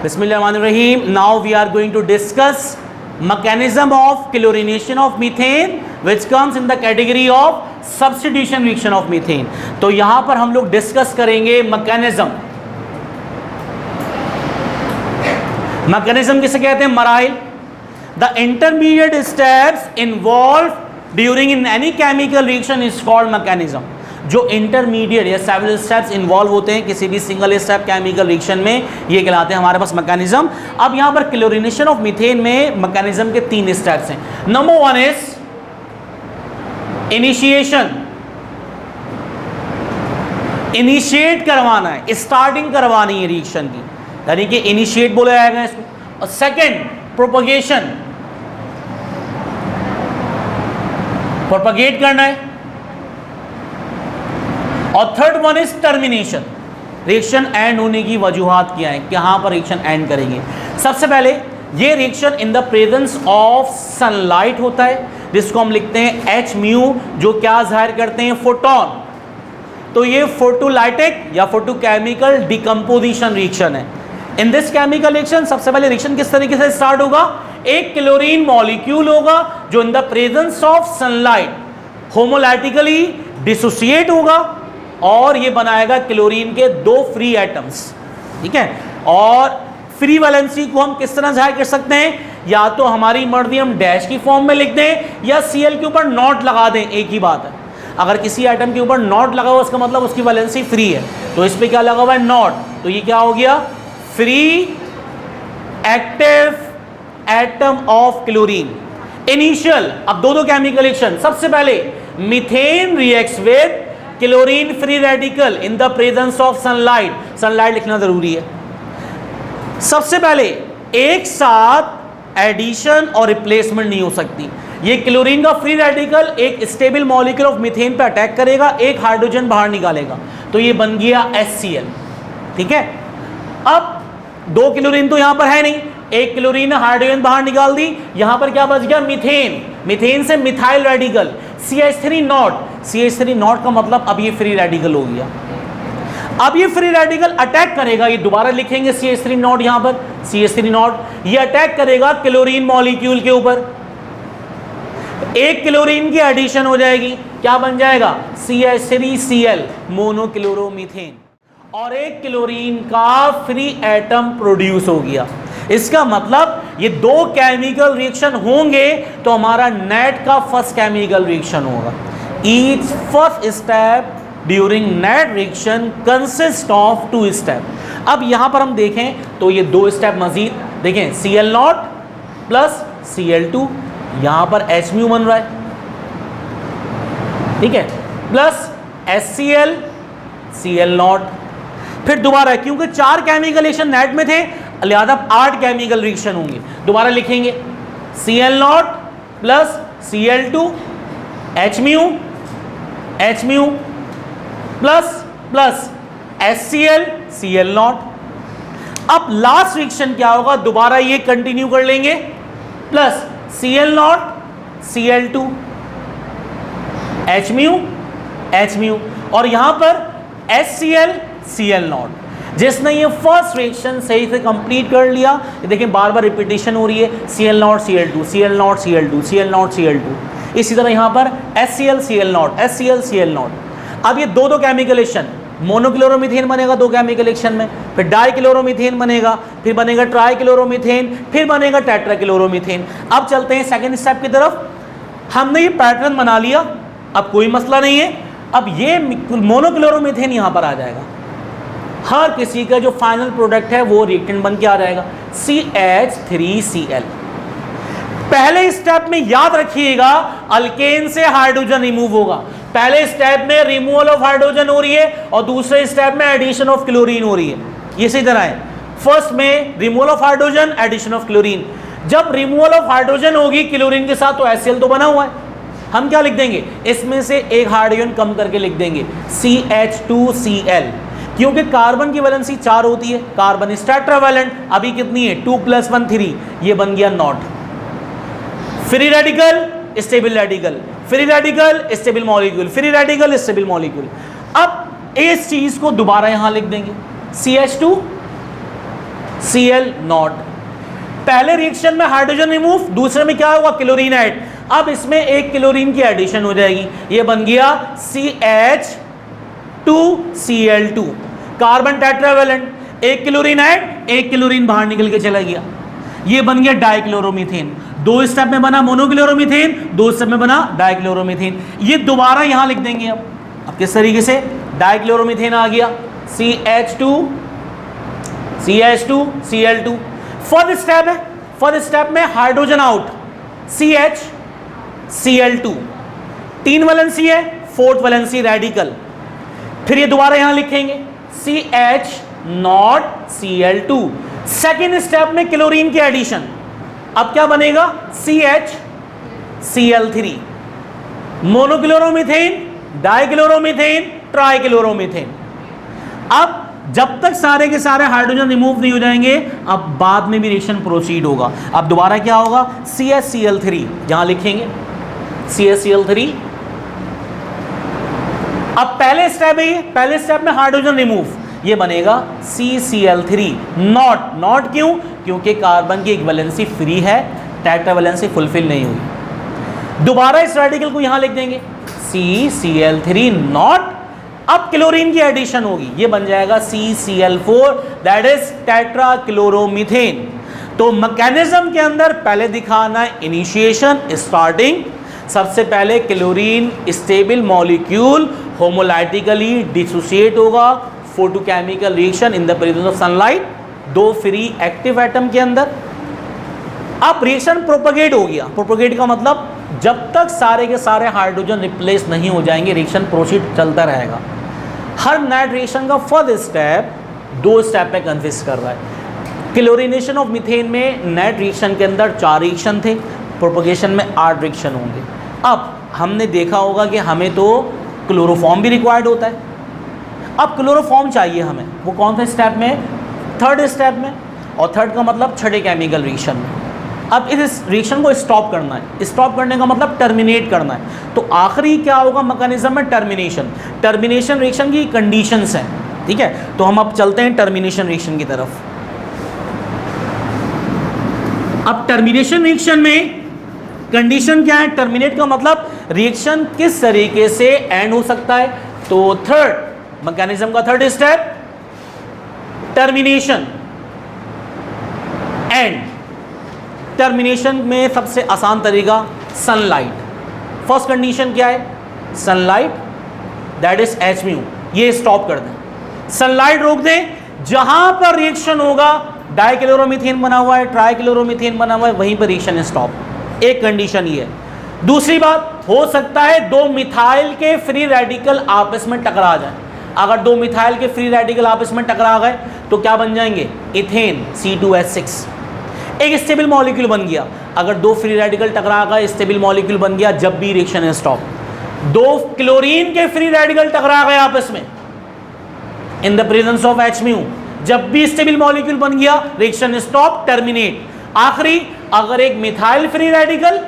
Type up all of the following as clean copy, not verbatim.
Bismillahirrahmanirrahim. Now we are going to discuss mechanism of chlorination of methane, which comes in the category of substitution reaction of methane. तो यहां पर हम लोग discuss करेंगे mechanism किसे कहते हैं? मराइल. The intermediate steps involve during in any chemical reaction is called mechanism. जो इंटरमीडिएट या सेवरल स्टेप्स इन्वॉल्व होते हैं किसी भी सिंगल स्टेप केमिकल रिएक्शन में, ये कहलाते हैं हमारे पास मैकेनिज्म. अब यहां पर क्लोरिनेशन ऑफ मीथेन में मैकेनिज्म के 3 स्टेप्स हैं. Number 1 is initiation. इनिशिएट करवाना है, स्टार्टिंग करवानी है रिएक्शन की, यानी कि इनिशिएट बोला जाएगा इसको. और सेकंड प्रोपगेशन, प्रोपगेट करना है. और third one is termination. Reaction and होने की वजूहात क्या है, कहां पर रिएक्शन एंड करेंगे. सबसे पहले ये reaction in the presence of sunlight होता है, जिसको हम लिखते हैं H म्यू, जो क्या जाहिर करते हैं? फोटोन. तो ये फोटोलाइटिक या फोटोकेमिकल डिकम्पोजिशन रिएक्शन है. इन दिस केमिकल रिएक्शन सबसे पहले रिएक्शन किस तरीके से स्टार्ट होगा? एक क्लोरीन मॉलिक्यूल होगा जो in the presence of sunlight homolytically dissociate होगा और ये बनाएगा क्लोरीन के 2 फ्री एटम्स. ठीक है. और फ्री वैलेंसी को हम किस तरह जाहिर कर सकते हैं? या तो हमारी मर्जी हम डैश की फॉर्म में लिख दें या Cl के ऊपर नॉट लगा दें. एक ही बात है. अगर किसी एटम के ऊपर नॉट लगा हुआ, उसका मतलब उसकी वैलेंसी फ्री है. तो इस पे क्या लगा हुआ है? नॉट. तो ये क्या हो गया? Free active atom of chlorine. Initial. अब दो केमिकल रिएक्शन. सबसे पहले methane reacts with chlorine free radical in the presence of sunlight. Sunlight लिखना जरूरी है. सबसे पहले एक साथ एडिशन और रिप्लेसमेंट नहीं हो सकती. ये क्लोरीन का फ्री रेडिकल एक स्टेबल मॉलिक्यूल ऑफ मीथेन पे अटैक करेगा, एक हाइड्रोजन बाहर निकालेगा, तो ये बन गया HCl. ठीक है. अब 2 क्लोरीन तो यहां पर है नहीं, एक क्लोरीन ने हाइड्रोजन बाहर निकाल दी, यहां पर क्या बच गया? मीथेन. मीथेन से methyl radical CH3 not. CH3 not का मतलब अब ये फ्री रेडिकल हो गया. अब ये फ्री रेडिकल अटैक करेगा, ये दोबारा लिखेंगे CH3 नॉट. यहां पर CH3 नॉट ये अटैक करेगा क्लोरीन मॉलिक्यूल के ऊपर. एक क्लोरीन की एडिशन हो जाएगी, क्या बन जाएगा? CH3Cl मोनोक्लोरोमीथेन. और एक क्लोरीन का फ्री एटम प्रोड्यूस हो गया. इसका मतलब ये 2 केमिकल रिएक्शन होंगे तो हमारा नेट का फर्स्ट केमिकल रिएक्शन होगा. Each first step during net reaction consist of 2 step. अब यहां पर हम देखें तो ये 2 स्टेप मजीद देखें. Cl नॉट प्लस Cl2, यहां पर H म्यू बन रहा है. ठीक है. Plus HCl Cl not. फिर दोबारा, क्योंकि 4 केमिकल रिएक्शन नेट में थे, लिहाजा 8 केमिकल रिएक्शन होंगे. दोबारा लिखेंगे Cl not plus Cl2 H mu plus HCl Cl not. अब लास्ट रिएक्शन क्या होगा? दोबारा ये कंटिन्यू कर लेंगे. Plus Cl not Cl2 H mu और यहां पर HCl Cl नॉट. जिसने ये फर्स्ट रिएक्शन सही से कंप्लीट कर लिया, ये देखें बार बार रिपीटेशन हो रही है. Cl not Cl2, Cl not Cl2, Cl not Cl2. इसी तरह यहां पर HCl Cl not, HCl Cl not. अब ये 2 केमिकल रिएक्शन, मोनोक्लोरोमीथेन बनेगा 2 केमिकल रिएक्शन में, फिर डाइक्लोरोमीथेन बनेगा, फिर बनेगा ट्राइक्लोरोमीथेन, फिर बनेगा टेट्राक्लोरोमीथेन. अब चलते हैं सेकंड स्टेप की तरफ. हमने ये पैटर्न बना लिया, अब कोई मसला नहीं है. अब ये मोनोक्लोरोमीथेन यहां पर आ जाएगा. हर किसी का जो फाइनल प्रोडक्ट है वो रिएक्टेंट बन के आ जाएगा CH3Cl. पहले स्टेप में याद रखिएगा अल्केन से हाइड्रोजन रिमूव होगा. पहले स्टेप में रिमूवल ऑफ हाइड्रोजन हो रही है और दूसरे स्टेप में एडिशन ऑफ क्लोरीन हो रही है. ये इसी तरह है. फर्स्ट में removal of hydrogen, addition of chlorine. जब रिमूवल ऑफ हाइड्रोजन होगी क्लोरीन के साथ तो HCl तो बना हुआ है, हम क्या लिख देंगे? इसमें से एक हाइड्रोजन कम करके लिख देंगे CH2Cl. क्योंकि कार्बन की वैलेंसी 4 होती है, कार्बन इज टेट्रावैलेंट. अभी कितनी है? 2 + 1 3. ये बन गया not. Free radical stable radical, free radical stable molecule, free radical stable molecule. अब इस चीज को दोबारा यहां लिख देंगे CH2 Cl नॉट। पहले रिएक्शन में हाइड्रोजन रिमूव, दूसरे में क्या होगा, क्लोरीन ऐड। अब इसमें एक क्लोरीन की एडिशन हो जाएगी, ये बन गया CH2Cl2, कार्बन टेट्रावेलेंट। एक क्लोरीन ऐड, एक क्लोरीन बाहर निकल के चला गया, ये बन गया डाइक्लोरोमीथेन। दो स्टेप में बना मोनोक्लोरोमीथेन, दो स्टेप में बना डाइक्लोरोमीथेन। ये दोबारा यहां लिख देंगे। अब किस तरीके से, डाइक्लोरोमीथेन आ गया CH2Cl2। फर्स्ट स्टेप है, फर्स्ट स्टेप में hydrogen out CH Cl2, 3 valency है, 4th वैलेंसी रेडिकल। फिर ये दोबारा यहां लिखेंगे CH not Cl2। Second step में क्लोरीन की एडिशन, अब क्या बनेगा CH Cl3, मोनोक्लोरोमीथेन, डाइक्लोरोमीथेन, ट्राइक्लोरोमीथेन। अब जब तक सारे के सारे हाइड्रोजन रिमूव नहीं हो जाएंगे, अब बाद में भी रिएक्शन प्रोसीड होगा। अब दोबारा क्या होगा, CH यहां लिखेंगे CH अब पहले स्टेप है, पहले स्टेप में हाइड्रोजन रिमूव, ये बनेगा CCl3 नॉट। नॉट क्यों, क्योंकि कार्बन की एक वैलेंसी फ्री है, टेट्रावैलेंसी फुलफिल नहीं हुई। दोबारा इस रेडिकल को यहां लिख देंगे CCl3 नॉट। अब क्लोरीन की एडिशन होगी, ये बन जाएगा CCl4, दैट इज टेट्राक्लोरोमीथेन। तो मैकेनिज्म के अंदर पहले दिखाना इनिशिएशन, स्टार्टिंग। सबसे पहले क्लोरीन स्टेबल मॉलिक्यूल होमोलाइटिकली डिसोसिएट होगा, photochemical reaction in the presence of sunlight, 2 free active atom के अंदर। अब रिएक्शन प्रोपगेट हो गया। प्रोपगेट का मतलब जब तक सारे के सारे हाइड्रोजन रिप्लेस नहीं हो जाएंगे, रिएक्शन प्रोसीड चलता रहेगा। हर नेट रिएक्शन का फर्स्ट स्टेप 2 स्टेप में कंसिस्ट कर रहा है। क्लोरीनेशन ऑफ मीथेन में नेट रिएक्शन के अंदर 4 रिएक्शन थे, प्रोपगेशन में 8 रिएक्शन होंगे। अब हमने देखा होगा कि हमें तो क्लोरोफॉर्म भी रिक्वायर्ड होता है। अब क्लोरोफॉर्म चाहिए हमें, वो कौन सा स्टेप में, 3rd स्टेप में। और 3rd का मतलब 6ठे केमिकल रिएक्शन में। अब इस रिएक्शन को स्टॉप करना है, स्टॉप करने का मतलब टर्मिनेट करना है। तो आखिरी क्या होगा मैकेनिज्म में, टर्मिनेशन। टर्मिनेशन रिएक्शन की कंडीशंस हैं, ठीक है। तो हम अब चलते हैं टर्मिनेशन रिएक्शन की तरफ। अब टर्मिनेशन रिएक्शन में कंडीशन क्या है, टर्मिनेट का मतलब रिएक्शन किस तरीके से एंड हो सकता है। तो 3rd मैकेनिज्म का 3rd step, termination and. Termination में सबसे आसान तरीका सनलाइट। फर्स्ट कंडीशन क्या है, सनलाइट, दैट इज H-, ये स्टॉप कर दें, सनलाइट रोक दें। जहां पर रिएक्शन होगा, डाइक्लोरोमीथेन बना हुआ है, ट्राइक्लोरोमीथेन बना हुआ है, वहीं पर रिएक्शन स्टॉप। एक कंडीशन ये है। दूसरी बात, हो सकता है 2 मिथाइल के फ्री रेडिकल आपस में टकरा जाएं। अगर 2 मिथाइल के फ्री रेडिकल आपस में टकरा गए तो क्या बन जाएंगे, इथेन C2H6, एक स्टेबल मॉलिक्यूल बन गया। अगर 2 फ्री रेडिकल टकरा गए, स्टेबल मॉलिक्यूल बन गया, जब भी रिएक्शन है स्टॉप। 2 क्लोरीन के फ्री रेडिकल टकरा गए आपस में इन द प्रेजेंस ऑफ H-, जब भी स्टेबल मॉलिक्यूल बन गया, रिएक्शन स्टॉप, टर्मिनेट। आखिरी, अगर एक मिथाइल फ्री रेडिकल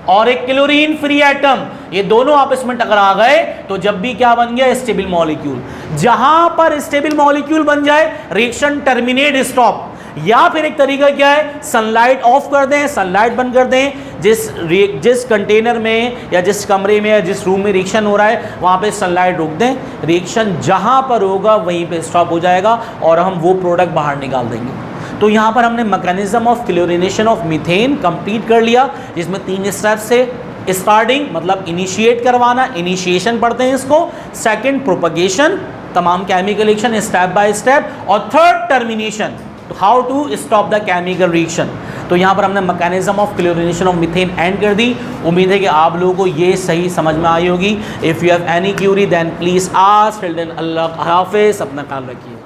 और एक क्लोरीन फ्री एटम, ये दोनों आपस में टकरा गए, तो जब भी क्या बन गया, स्टेबल मॉलिक्यूल। जहां पर स्टेबल मॉलिक्यूल बन जाए, रिएक्शन टर्मिनेट, स्टॉप। या फिर एक तरीका क्या है, सनलाइट ऑफ कर दें, सनलाइट बंद कर दें। जिस कंटेनर में या जिस कमरे में या जिस रूम में रिएक्शन हो रहा है, वहां पे सनलाइट रोक दें। रिएक्शन जहां पर होगा वहीं पे स्टॉप हो जाएगा और हम वो प्रोडक्ट बाहर निकाल देंगे। तो यहाँ पर हमने mechanism of chlorination of methane complete कर लिया, जिसमें 3 स्टेप्स से। स्टार्टिंग मतलब इनिशिएट करवाना, इनिशिएशन पढ़ते हैं इसको। सेकंड प्रोपगेशन, तमाम chemical reaction step by step. और 3rd termination, how to stop the chemical reaction. तो यहाँ पर हमने mechanism of chlorination of methane end कर दी। उम्मीद है कि आप लोगों को ये सही समझ में आई होगी। If you have any query then please ask. Till then अल्लाह हाफिज़, अपना ख्याल रखिए।